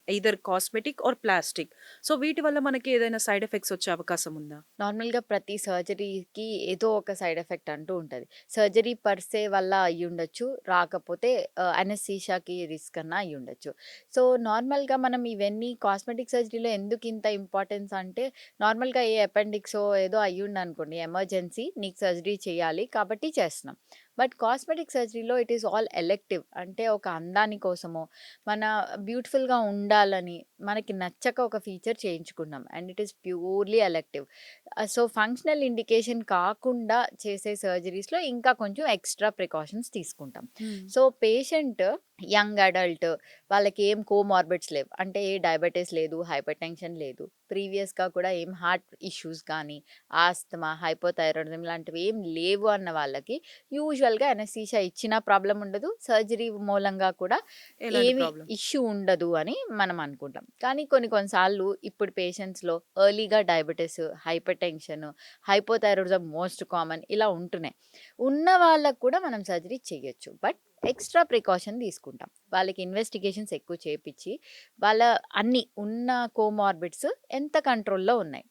Either cosmetic or plastic. So, వీటి వల్ల మనకి ఏదైనా సైడ్ ఎఫెక్ట్స్ వచ్చే అవకాశం ఉందా? నార్మల్‌గా ప్రతి సర్జరీకి ఏదో ఒక సైడ్ ఎఫెక్ట్ అంటూ ఉంటది. సర్జరీ పర్ సే వల్ల అయ్యుండొచ్చు. రాకపోతే అనస్థీషియాకి రిస్క్ అన్నా అయ్యుండొచ్చు. సో, నార్మల్‌గా మనం ఇవన్నీ కాస్మెటిక్ సర్జరీలో ఎందుకింత ఇంపార్టెన్స్ అంటే, నార్మల్‌గా ఏ అపెండిక్సో ఏదో అయ్యుందనుకోండి ఎమర్జెన్సీ నీకు సర్జరీ చేయాలి కాబట్టి చేస్తున్నాం. బట్ కాస్మెటిక్ సర్జరీలో ఇట్ ఈస్ ఆల్ ఎలెక్టివ్. అంటే ఒక అందాని కోసమో, మన బ్యూటిఫుల్‌గా ఉండాలని, మనకి నచ్చక ఒక ఫీచర్ చేయించుకున్నాం. And it is purely elective. So, functional indication కాకుండా చేసే సర్జరీస్‌లో ఇంకా కొంచెం ఎక్స్‌ట్రా ప్రికాషన్స్ తీసుకుంటాం. Hmm. So, patient young adult వాళ్ళకేం కోమార్బిడ్స్ లేవు. అంటే ఏ డయాబెటిస్ లేదు, హైపర్‌టెన్షన్ లేదు. ప్రీవియస్‌గా కూడా ఏం హార్ట్ ఇష్యూస్ కానీ, ఆస్తమా, హైపోథైరాయిడిజం లాంటివి ఏం లేవు అన్న వాళ్ళకి యూజువల్‌గా అనస్థీషియా ఇచ్చినా ప్రాబ్లమ్ ఉండదు. సర్జరీ మూలంగా కూడా ఎలాంటి ఏమి ప్రాబ్లమ్? ఇష్యూ ఉండదు అని మనం అనుకుంటాం. కానీ కొన్ని కొన్ని సార్లు ఇప్పుడు పేషెంట్స్‌లో ఎర్లీగా diabetes, hypertension, hypothyroidism most common ఇలా ఉంటున్నాయి. ఉన్న వాళ్ళకి కూడా మనం సర్జరీ చేయొచ్చు. బట్ ఎక్స్‌ట్రా ప్రికాషన్ తీసుకుంటాం. వాళ్ళకి ఇన్వెస్టిగేషన్స్ ఎక్కువ చేపిచ్చి, వాళ్ళ అన్ని ఉన్న కోమార్బిడ్స్ ఎంత కంట్రోల్‌లో ఉన్నాయి.